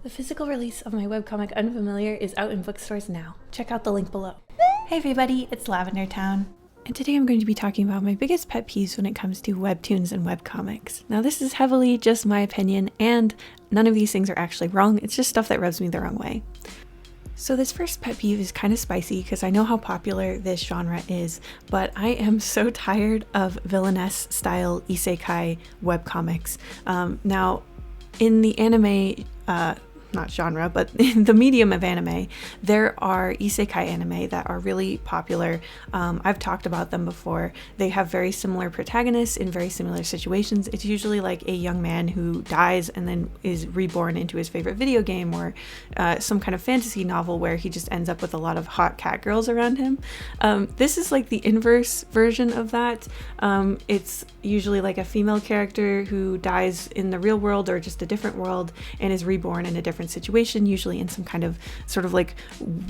The physical release of my webcomic Unfamiliar is out in bookstores now. Check out the link below. Hey everybody, it's LavenderTowne. And today I'm going to be talking about my biggest pet peeves when it comes to webtoons and webcomics. Now this is heavily just my opinion, and none of these things are actually wrong, it's just stuff that rubs me the wrong way. So this first pet peeve is kind of spicy because I know how popular this genre is, but I am so tired of villainess style isekai webcomics. Now in the anime, not genre, but in the medium of anime, there are isekai anime that are really popular. I've talked about them before. They have very similar protagonists in very similar situations. It's usually like a young man who dies and then is reborn into his favorite video game, or some kind of fantasy novel where he just ends up with a lot of hot cat girls around him. This is like the inverse version of that. It's usually like a female character who dies in the real world or just a different world and is reborn in a different situation, usually in some kind of sort of like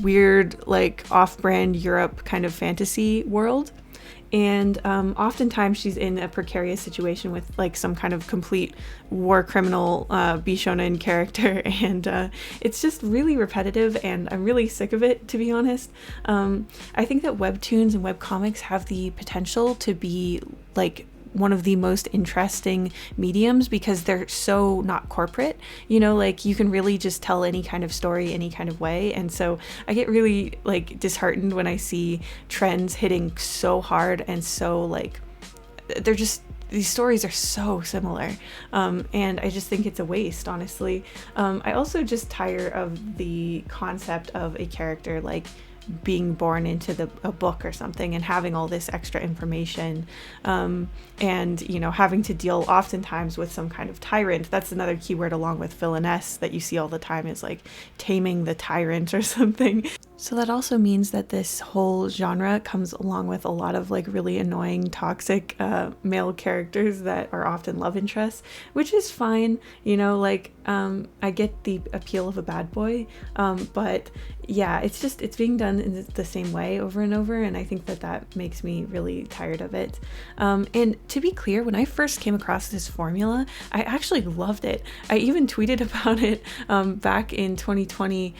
weird, like off-brand Europe kind of fantasy world. And oftentimes she's in a precarious situation with like some kind of complete war criminal shonen character, and it's just really repetitive and I'm really sick of it, to be honest. I think that webtoons and webcomics have the potential to be like one of the most interesting mediums because they're so not corporate, you know, like you can really just tell any kind of story any kind of way. And so I get really like disheartened when I see trends hitting so hard and so like they're just, these stories are so similar, and I just think it's a waste, honestly. I also just tire of the concept of a character like being born into a book or something and having all this extra information, and you know, having to deal oftentimes with some kind of tyrant. That's another keyword along with villainess that you see all the time, is like taming the tyrant or something. So that also means that this whole genre comes along with a lot of like really annoying toxic male characters that are often love interests, which is fine, you know, like I get the appeal of a bad boy, but yeah, it's being done in the same way over and over, and I think that makes me really tired of it. And to be clear, when I first came across this formula, I actually loved it. I even tweeted about it back in 2020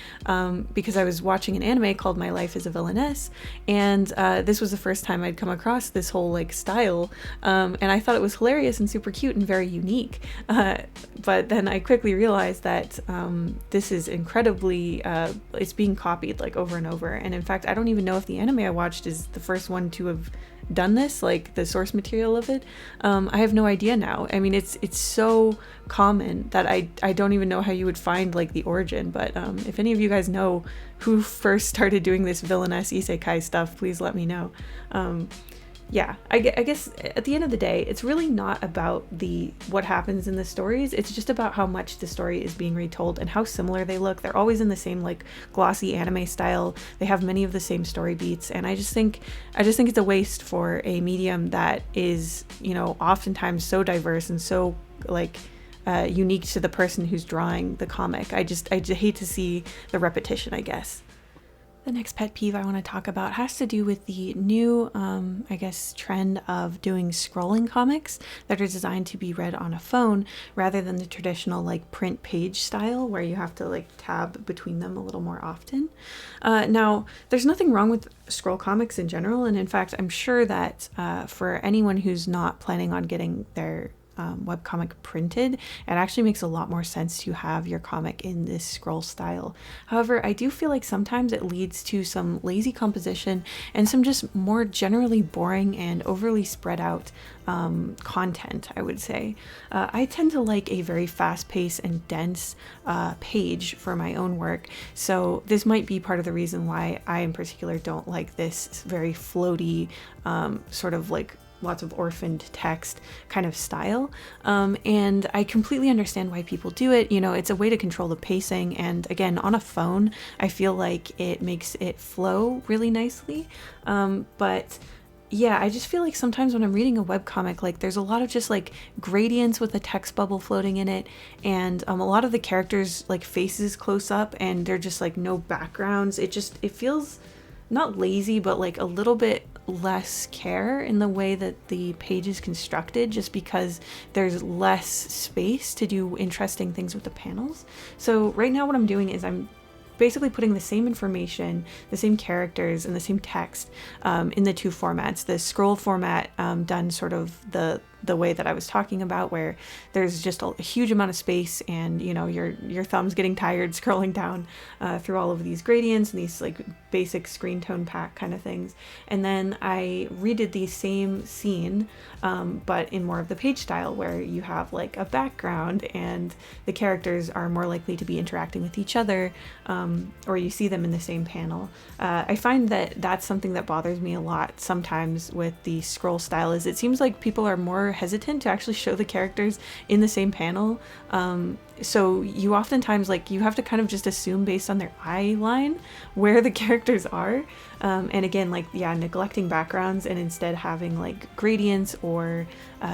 because I was watching an anime called My Life as a Villainess, and this was the first time I'd come across this whole like style, and I thought it was hilarious and super cute and very unique. But then I quickly realized that this is incredibly, it's being copied like over and over. And in fact, I don't even know if the anime I watched is the first one to have done this, like the source material of it. I have no idea now. I mean, it's so common that I don't even know how you would find like the origin. But if any of you guys know who first started doing this villainous isekai stuff, please let me know. Yeah, I guess at the end of the day, it's really not about what happens in the stories. It's just about how much the story is being retold and how similar they look. They're always in the same like glossy anime style. They have many of the same story beats, and I just think it's a waste for a medium that is, you know, oftentimes so diverse and so like unique to the person who's drawing the comic. I just hate to see the repetition, I guess. The next pet peeve I want to talk about has to do with the new, I guess, trend of doing scrolling comics that are designed to be read on a phone rather than the traditional like print page style where you have to like tab between them a little more often. Now, there's nothing wrong with scroll comics in general, and in fact, I'm sure that for anyone who's not planning on getting their webcomic printed, it actually makes a lot more sense to have your comic in this scroll style. However, I do feel like sometimes it leads to some lazy composition and some just more generally boring and overly spread out content, I would say. I tend to like a very fast-paced and dense page for my own work, so this might be part of the reason why I in particular don't like this very floaty sort of like lots of orphaned text kind of style, and I completely understand why people do it. You know, it's a way to control the pacing, and again, on a phone I feel like it makes it flow really nicely, but yeah, I just feel like sometimes when I'm reading a webcomic, like there's a lot of just like gradients with a text bubble floating in it, and a lot of the characters like faces close up and they're just like no backgrounds. It feels not lazy, but like a little bit less care in the way that the page is constructed, just because there's less space to do interesting things with the panels. So right now what I'm doing is I'm basically putting the same information, the same characters, and the same text in the two formats. The scroll format done sort of the way that I was talking about, where there's just a huge amount of space, and you know, your thumb's getting tired scrolling down through all of these gradients and these like basic screen tone pack kind of things. And then I redid the same scene, but in more of the page style, where you have like a background and the characters are more likely to be interacting with each other, or you see them in the same panel. I find that that's something that bothers me a lot sometimes with the scroll style, is it seems like people are more hesitant to actually show the characters in the same panel. So you oftentimes, like, you have to kind of just assume based on their eye line where the characters are. And again, like, yeah, neglecting backgrounds and instead having like gradients or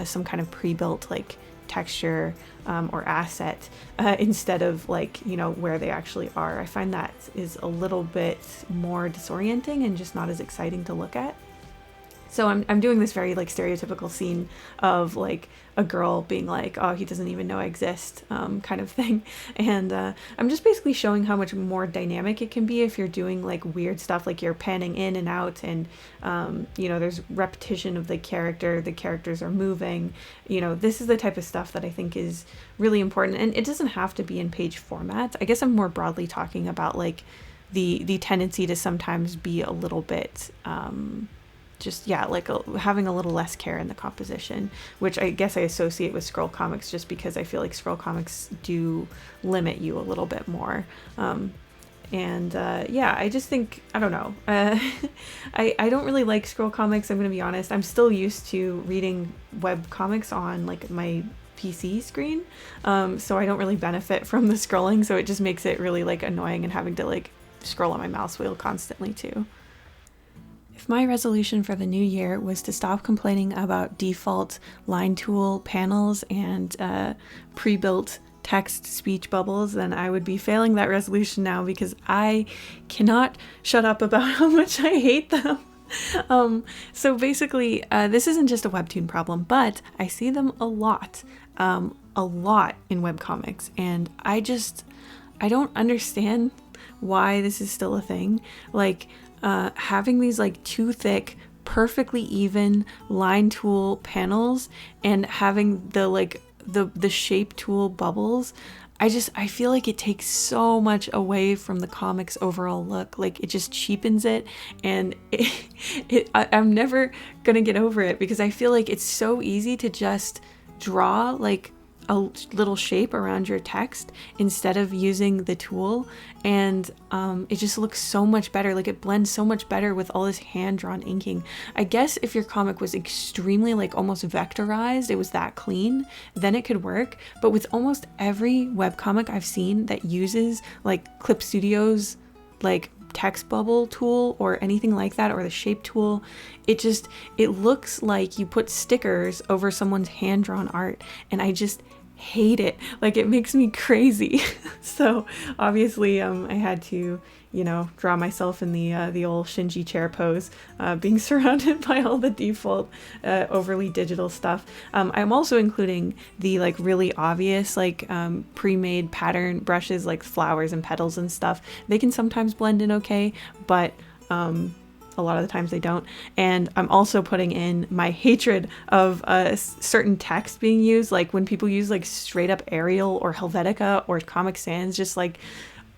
some kind of pre-built like texture or asset instead of like, you know, where they actually are. I find that is a little bit more disorienting and just not as exciting to look at. So I'm doing this very like stereotypical scene of like a girl being like, oh, he doesn't even know I exist, kind of thing. And I'm just basically showing how much more dynamic it can be if you're doing like weird stuff, like you're panning in and out, and you know, there's repetition of the characters are moving. You know, this is the type of stuff that I think is really important, and it doesn't have to be in page format. I guess I'm more broadly talking about like the tendency to sometimes be a little bit just, yeah, like having a little less care in the composition, which I guess I associate with scroll comics, just because I feel like scroll comics do limit you a little bit more. Yeah, I just think, I don't know, I don't really like scroll comics, I'm gonna be honest. I'm still used to reading web comics on like my PC screen, so I don't really benefit from the scrolling, so it just makes it really like annoying and having to like scroll on my mouse wheel constantly too. If my resolution for the new year was to stop complaining about default line tool panels and pre-built text speech bubbles, then I would be failing that resolution now, because I cannot shut up about how much I hate them. So basically, this isn't just a Webtoon problem, but I see them a lot in webcomics, and I don't understand why this is still a thing. Like, having these like too thick, perfectly even line tool panels and having the like the shape tool bubbles, I feel like it takes so much away from the comic's overall look. Like, it just cheapens it, and I'm never gonna get over it, because I feel like it's so easy to just draw like a little shape around your text instead of using the tool, and it just looks so much better. Like, it blends so much better with all this hand-drawn inking. I guess if your comic was extremely like almost vectorized, it was that clean, then it could work. But with almost every webcomic I've seen that uses like Clip Studio's like text bubble tool or anything like that, or the shape tool, it looks like you put stickers over someone's hand-drawn art, and I just hate it. Like, it makes me crazy. So obviously I had to, you know, draw myself in the old Shinji chair pose, being surrounded by all the default overly digital stuff. I'm also including the like really obvious like pre-made pattern brushes, like flowers and petals and stuff. They can sometimes blend in okay, but a lot of the times they don't. And I'm also putting in my hatred of certain text being used, like when people use like straight up Arial or Helvetica or Comic Sans, just like,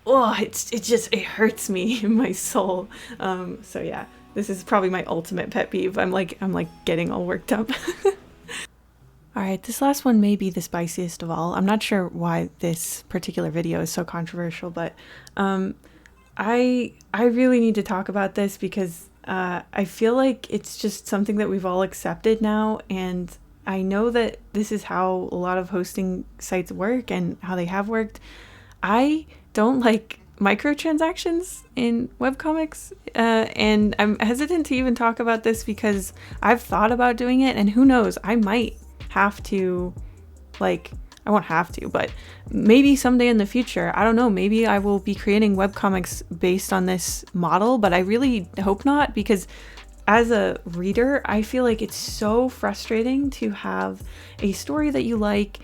oh, it hurts me in my soul. So yeah, this is probably my ultimate pet peeve. I'm like getting all worked up. All right, this last one may be the spiciest of all. I'm not sure why this particular video is so controversial, but I really need to talk about this, because I feel like it's just something that we've all accepted now, and I know that this is how a lot of hosting sites work and how they have worked. I don't like microtransactions in webcomics, and I'm hesitant to even talk about this because I've thought about doing it, and who knows, I might have to, like, I won't have to, but maybe someday in the future, I don't know, maybe I will be creating webcomics based on this model, but I really hope not, because as a reader, I feel like it's so frustrating to have a story that you like,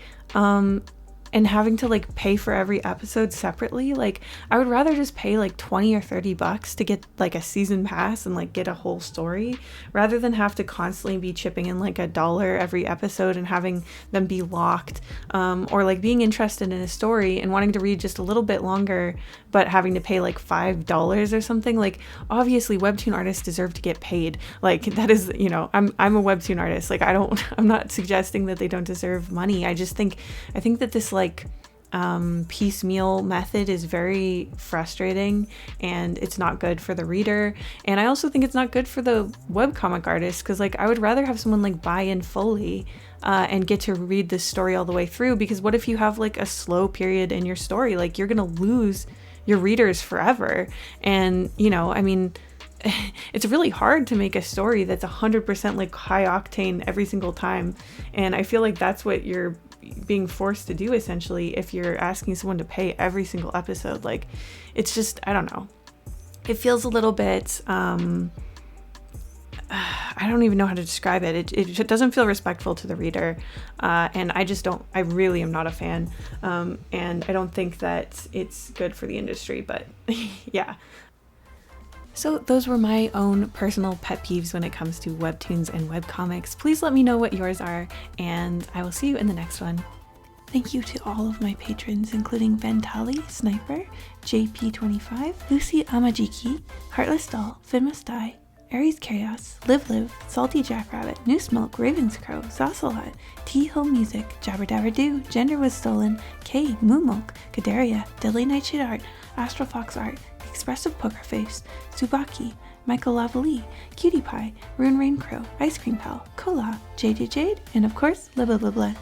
and having to like pay for every episode separately. Like, I would rather just pay like 20 or 30 bucks to get like a season pass and like get a whole story, rather than have to constantly be chipping in like $1 every episode and having them be locked, or like being interested in a story and wanting to read just a little bit longer but having to pay like $5 or something. Like, obviously webtoon artists deserve to get paid. Like, that is, you know, I'm a webtoon artist. Like, I'm not suggesting that they don't deserve money. I think that this like piecemeal method is very frustrating, and it's not good for the reader. And I also think it's not good for the webcomic artist, because like I would rather have someone like buy in fully and get to read this story all the way through. Because what if you have like a slow period in your story? Like, you're gonna lose your readers forever. And, you know, I mean, it's really hard to make a story that's 100% like high octane every single time. And I feel like that's what you're being forced to do essentially if you're asking someone to pay every single episode. Like, it's just, I don't know, it feels a little bit I don't even know how to describe it. It doesn't feel respectful to the reader, and I really am not a fan, and I don't think that it's good for the industry. But yeah. So those were my own personal pet peeves when it comes to webtoons and webcomics. Please let me know what yours are, and I will see you in the next one. Thank you to all of my patrons, including Ventali, Sniper, JP25, Lucy Amajiki, Heartless Doll, Finmus Die, Aries Chaos, Live, Salty Jackrabbit, Noose Milk, Ravens Crow, Sausalot, Tea Hill Music, Jabber Dabber Doo, Gender Was Stolen, Kay, Moo Milk, Kadaria, Deadly Nightshade Art, Astral Fox Art, Expressive Poker Face, Tsubaki, Michael Lavalley, Cutie Pie, Rune Rain Crow, Ice Cream Pal, Kola, JJ Jade, and of course, Libba.